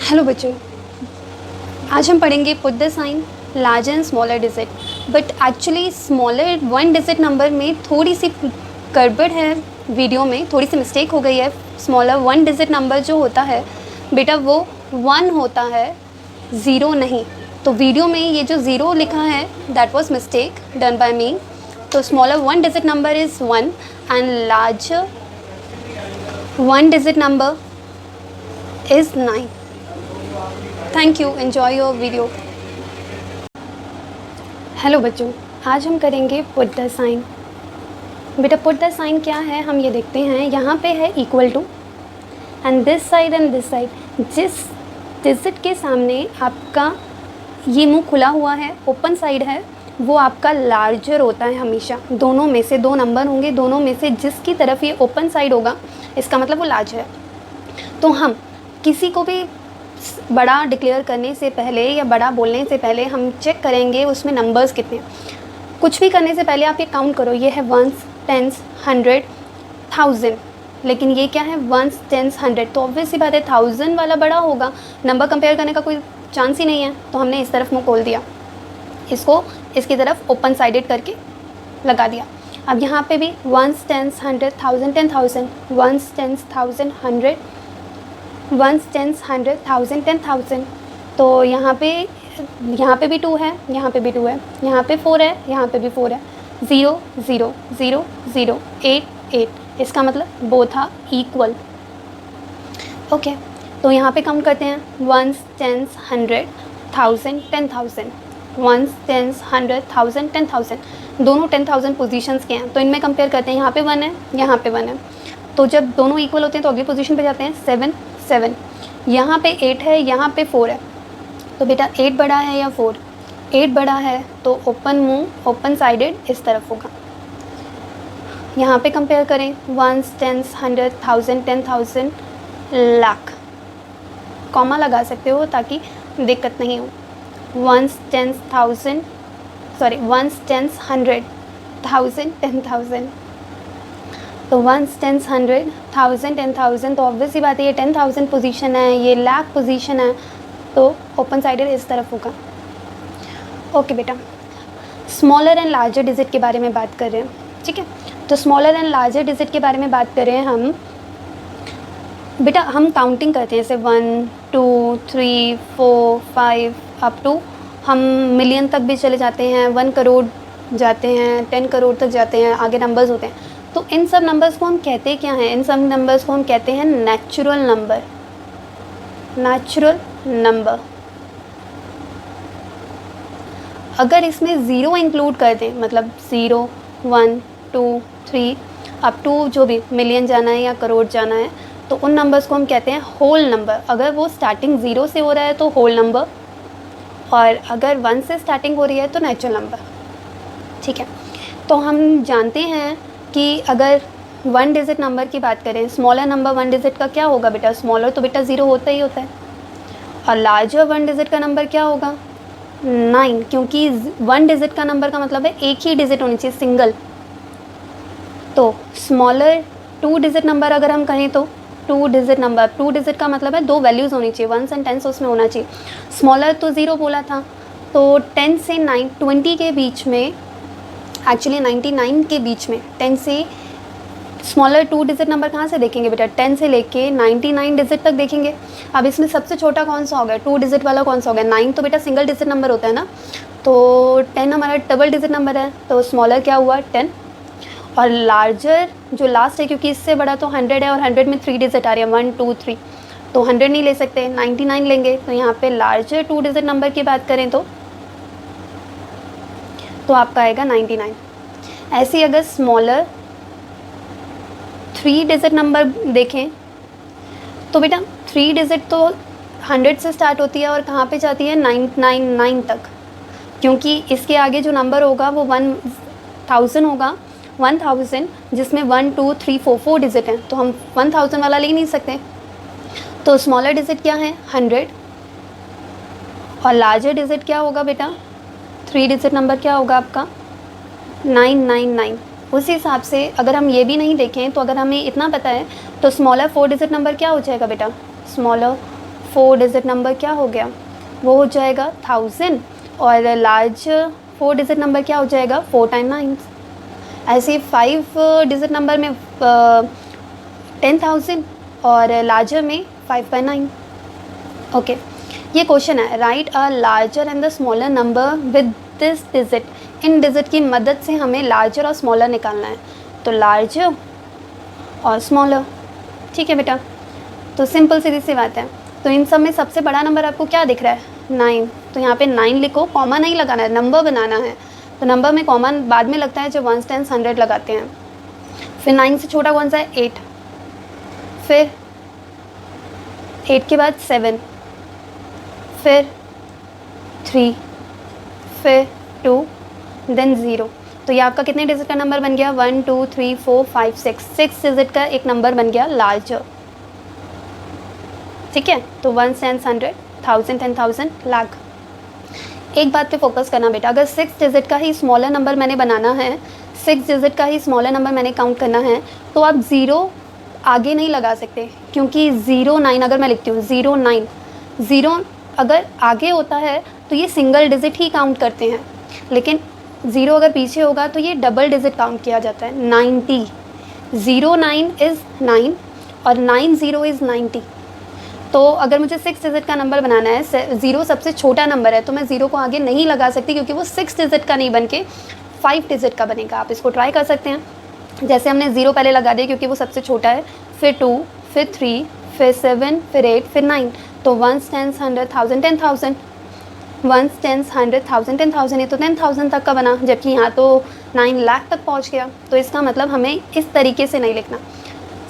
Hello बच्चों, आज हम पढ़ेंगे put the sign larger and smaller digit. But actually smaller one digit number में थोड़ी सी गड़बड़ है, वीडियो में थोड़ी सी मिस्टेक हो गई है। स्मॉलर वन डिजिट नंबर जो होता है बेटा वो 1 होता है, 0 नहीं। तो वीडियो में ये जो 0 लिखा है that was mistake done by me. तो smaller one digit number is 1 and larger one digit number is 9। Thank you, enjoy your video. Hello बच्चों, आज हम करेंगे पुट द साइन। बेटा पुट द साइन क्या है हम ये देखते हैं। यहाँ पे है equal to and this side. जिस डिजिट के सामने आपका ये मुंह खुला हुआ है, ओपन साइड है, वो आपका लार्जर होता है हमेशा। दोनों में से 2 नंबर होंगे, दोनों में से जिसकी तरफ ये ओपन साइड होगा इसका मतलब वो लार्जर है। तो हम किसी को भी बड़ा डिक्लेयर करने से पहले या बड़ा बोलने से पहले हम चेक करेंगे उसमें नंबर्स कितने। कुछ भी करने से पहले आप ये काउंट करो, ये है 1s, 10s, 100, 1000। लेकिन ये क्या है 1s, 10s, 100। तो ऑब्वियस सी बात है 1000 वाला बड़ा होगा, नंबर कंपेयर करने का कोई चांस ही नहीं है। तो हमने इस तरफ मुँह खोल दिया, इसको इसकी तरफ ओपन साइडेड करके लगा दिया। अब यहाँ पे भी 1s, 10s, 100, 1000, 10,000, 1s, 10s, 1000, 100, 1s, 10s, 100, 1000, 10,000। तो यहाँ पे भी 2 है, यहाँ पे भी 2 है, यहाँ पे 4 है, यहाँ पे भी 4 है। 0 0 0 0 8 8। इसका मतलब बोथ आर इक्वल। ओके, तो यहाँ पे काउंट करते हैं 1s, 10s, 100, 1000, 10,000, 1s, 10s, 100, 1000, 10,000। दोनों 10,000 पोजीशंस के हैं, तो इनमें कंपेयर करते हैं। यहाँ पे 1 है, यहाँ पे 1 है। तो जब दोनों इक्वल होते हैं तो अगली पोजीशन पे जाते हैं। 7 7, यहाँ पे 8 है, यहाँ पे 4 है। तो बेटा 8 बड़ा है या 4? 8 बड़ा है तो ओपन मुंह ओपन साइडेड इस तरफ होगा। यहाँ पे कंपेयर करें 1s, 10s, 100, 1000, 10,000, लाख। कॉमा लगा सकते हो ताकि दिक्कत नहीं हो। 1s, 10s, 1000, sorry 1s, 10s, 100, 1000, 10,000। तो 1s, 10s, 100, 1000, 10,000। तो ऑब्वियस ही बात है ये 10,000 पोजीशन है, ये लाख पोजीशन है, तो ओपन साइडेड इस तरफ होगा। ओके बेटा, स्मॉलर एंड लार्जर डिजिट के बारे में बात कर रहे हैं, ठीक है। तो स्मॉलर एंड लार्जर डिजिट के बारे में बात कर रहे हैं हम। बेटा हम काउंटिंग करते हैं, जैसे 1 2 3 4 5 अप टू हम मिलियन तक भी चले जाते हैं, 1 करोड़ जाते हैं, 10 करोड़ तक जाते हैं, आगे नंबर्स होते हैं। तो इन सब नंबर्स को हम कहते क्या हैं? इन सब नंबर्स को हम कहते हैं नेचुरल नंबर। Natural number. अगर इसमें 0 इंक्लूड कर दें, मतलब 0 1 2 3 अप टू जो भी मिलियन जाना है या करोड़ जाना है, तो उन नंबर्स को हम कहते हैं होल नंबर। अगर वो स्टार्टिंग 0 से हो रहा है तो होल नंबर, और अगर 1 से स्टार्टिंग हो रही है तो नेचुरल नंबर, ठीक है। तो हम जानते हैं कि अगर 1 डिजिट नंबर की बात करें, स्मॉलर नंबर 1 डिजिट का क्या होगा बेटा? स्मॉलर तो बेटा 0 होता ही होता है। और लार्जर 1 डिजिट का नंबर क्या होगा? 9, क्योंकि 1 डिजिट का नंबर का मतलब है एक ही डिजिट होनी चाहिए, सिंगल। तो स्मॉलर 2 डिजिट नंबर अगर हम कहें तो 2 डिजिट नंबर, 2 डिजिट का मतलब है 2 वैल्यूज़ होनी चाहिए, 1s एंड 10s उसमें होना चाहिए। स्मॉलर तो 0 बोला था, तो 10 से 9 20 के बीच में, एक्चुअली 99 के बीच में 10 से स्मॉलर 2 डिजिट नंबर कहाँ से देखेंगे बेटा? 10 से लेके 99 डिजिट तक देखेंगे। अब इसमें सबसे छोटा कौन सा होगा? 2 डिजिट वाला कौन सा होगा? 9 तो बेटा सिंगल डिजिट नंबर होता है ना, तो 10 हमारा डबल डिजिट नंबर है, तो स्मॉलर क्या हुआ? 10। और लार्जर जो लास्ट है, क्योंकि इससे बड़ा तो 100 है और 100 में 3 डिजिट आ रही है, 1 2 3, तो 100 नहीं ले सकते, 99 लेंगे। तो यहाँ पे लार्जर 2 डिजिट नंबर की बात करें तो आपका आएगा 99। ऐसे ही अगर स्मॉलर 3 डिजिट नंबर देखें तो बेटा 3 डिजिट तो 100 से स्टार्ट होती है और कहाँ पे जाती है? 999 तक, क्योंकि इसके आगे जो नंबर होगा वो 1000 होगा, 1000 जिसमें 1 2 3 4 4 डिजिट हैं, तो हम 1000 वाला ले नहीं सकते। तो स्मॉलर डिजिट क्या है? 100। और लार्जर डिजिट क्या होगा बेटा? 3 डिजिट नंबर क्या होगा आपका? 999। उस हिसाब से अगर हम ये भी नहीं देखें तो अगर हमें इतना पता है तो स्मॉलर 4 डिजिट नंबर क्या हो जाएगा बेटा? स्मॉलर 4 डिजिट नंबर क्या हो गया, वो हो जाएगा 1000, और लार्ज 4 डिजिट नंबर क्या हो जाएगा 4 टाइम 9। ऐसे 5 डिजिट नंबर में 10,000 और लार्जर में 5 बाई 9। ओके, ये क्वेश्चन है, right a larger and the smaller number with this digit. In digit की मदद से हमें लार्जर और स्मॉलर निकालना है, तो लार्जर और स्मॉलर। ठीक है बेटा, तो सिंपल सीधी सी बात है। तो इन सब में सबसे बड़ा नंबर आपको क्या दिख रहा है, 9, तो यहाँ पे 9 लिखो, कॉमा नहीं लगाना है, नंबर बनाना है। तो नंबर में कॉमा बाद में लगता है जब 1s 10s 100 लगाते हैं। फिर 9 से छोटा कौन सा है, 8, फिर 8 के बाद 7, फिर 3, फिर 2, देन 0। तो ये आपका कितने डिजिट का नंबर बन गया, 1 2 3 4 5 6 डिजिट का एक नंबर बन गया लार्जर। ठीक है, तो 1s 10s 100, 1000 10,000 लाख। एक बात पे फोकस करना बेटा, अगर 6 डिजिट का ही स्मॉलर नंबर मैंने बनाना है, 6 डिजिट का ही स्मॉलर नंबर मैंने काउंट करना है, तो आप 0 आगे नहीं लगा सकते, क्योंकि 0 9 अगर मैं लिखती हूँ 0 9, 0 अगर आगे होता है तो ये सिंगल डिजिट ही काउंट करते हैं, लेकिन 0 अगर पीछे होगा तो ये डबल डिजिट काउंट किया जाता है। 90, 0 9 इज़ 9 और 9 0 इज़ 90। तो अगर मुझे 6 डिजिट का नंबर बनाना है, 0 सबसे छोटा नंबर है, तो मैं 0 को आगे नहीं लगा सकती, क्योंकि वो 6 डिजिट का नहीं बन के 5 डिजिट का बनेगा। आप इसको ट्राई कर सकते हैं। जैसे हमने 0 पहले लगा दिया क्योंकि वो सबसे छोटा है, फिर 2, फिर 3, फिर 7, फिर 8, फिर 9। तो 1s 10s 100 1000 10,000, 1s 10s 100 1000 10,000, ये तो 10,000 तक का बना, जबकि यहाँ तो 9 लाख तक पहुँच गया। तो इसका मतलब हमें इस तरीके से नहीं लिखना,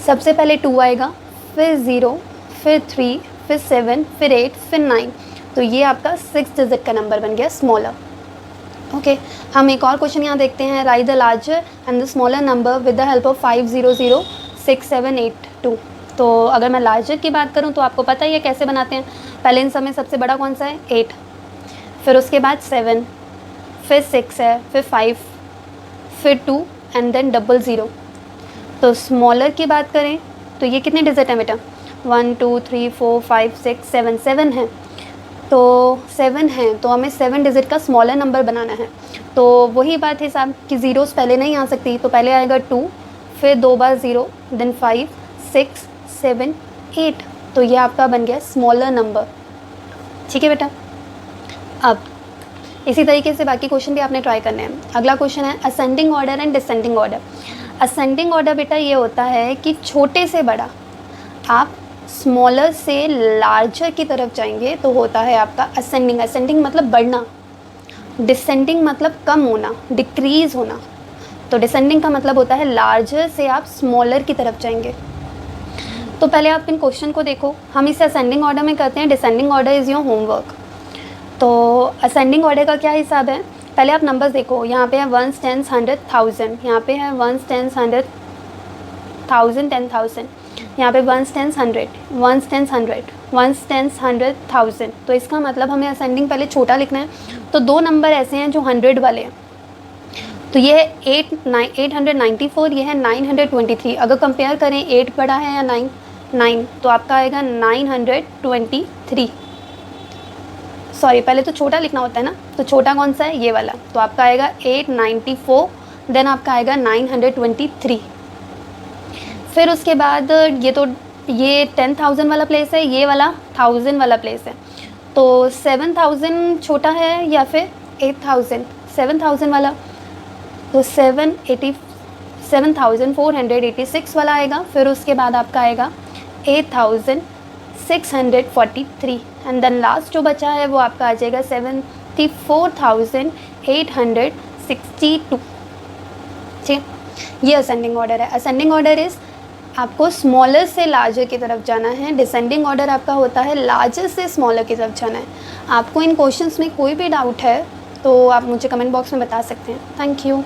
सबसे पहले 2 आएगा, फिर 0, फिर 3, फिर 7, फिर 8, फिर 9। तो ये आपका 6 डिजिट का नंबर बन गया स्मॉलर। ओके, हम एक और क्वेश्चन यहाँ देखते हैं, right the larger and the smaller number with the help of 5 0 0 6 7 8 2। तो अगर मैं लार्जर की बात करूँ तो आपको पता ही है कैसे बनाते हैं। पहले इन सब में सबसे बड़ा कौन सा है, 8, फिर उसके बाद 7, फिर 6 है, फिर 5, फिर 2 एंड देन डबल 0। तो स्मॉलर की बात करें तो ये कितने डिजिट हैं बेटा, 1 2 3 4 5 6 7, 7 है। तो 7 है, तो हमें 7 डिजिट का स्मॉलर नंबर बनाना है। तो वही बात है साहब कि ज़ीरोस पहले नहीं आ सकती, तो पहले आएगा 2, फिर 2 बार 0, देन 5 6 7 8। तो ये आपका बन गया स्मॉलर नंबर। ठीक है बेटा, अब इसी तरीके से बाकी क्वेश्चन भी आपने ट्राई करने हैं। अगला क्वेश्चन है ascending order and descending order. Ascending order बेटा ये होता है कि छोटे से बड़ा आप स्मॉलर से लार्जर की तरफ जाएंगे तो होता है आपका असेंडिंग। असेंडिंग मतलब बढ़ना, डिसेंडिंग मतलब कम होना, डिक्रीज़ होना। तो डिसेंडिंग का मतलब होता है लार्जर से आप स्मॉलर की तरफ जाएंगे। तो पहले आप इन क्वेश्चन को देखो, हम इसे असेंडिंग ऑर्डर में करते हैं, descending order is your homework. तो असेंडिंग ऑर्डर का क्या हिसाब है, पहले आप नंबर्स देखो, यहाँ पे है 1s 10s 100 1000, यहाँ पे है 1s 10s 100 1000 10,000, यहाँ पे 1s 10s 100 1s 10s 100 1s 10s 100 1000। तो इसका मतलब हमें असेंडिंग पहले छोटा लिखना है। तो दो नंबर ऐसे हैं जो 100 वाले हैं, तो ये है 894, ये है 923। अगर कंपेयर करें 8 बड़ा है या 9, तो आपका आएगा 923। सॉरी, पहले तो छोटा लिखना होता है ना, तो छोटा कौन सा है, ये वाला। तो आपका आएगा 894, देन आपका आएगा 923। फिर उसके बाद ये 10,000 वाला प्लेस है, ये वाला 1000 वाला प्लेस है। तो 7000 छोटा है या फिर 8000, 7000 वाला, तो 7486 वाला आएगा। फिर उसके बाद आपका आएगा 8643, एंड देन लास्ट जो बचा है वो आपका आ जाएगा 74,862। ठीक है, ये असेंडिंग ऑर्डर है। असेंडिंग ऑर्डर इज़ आपको स्मॉलर से लार्जर की तरफ जाना है, डिसेंडिंग ऑर्डर आपका होता है लार्जर से स्मॉलर की तरफ जाना है। आपको इन क्वेश्चंस में कोई भी डाउट है तो आप मुझे कमेंट बॉक्स में बता सकते हैं। Thank you.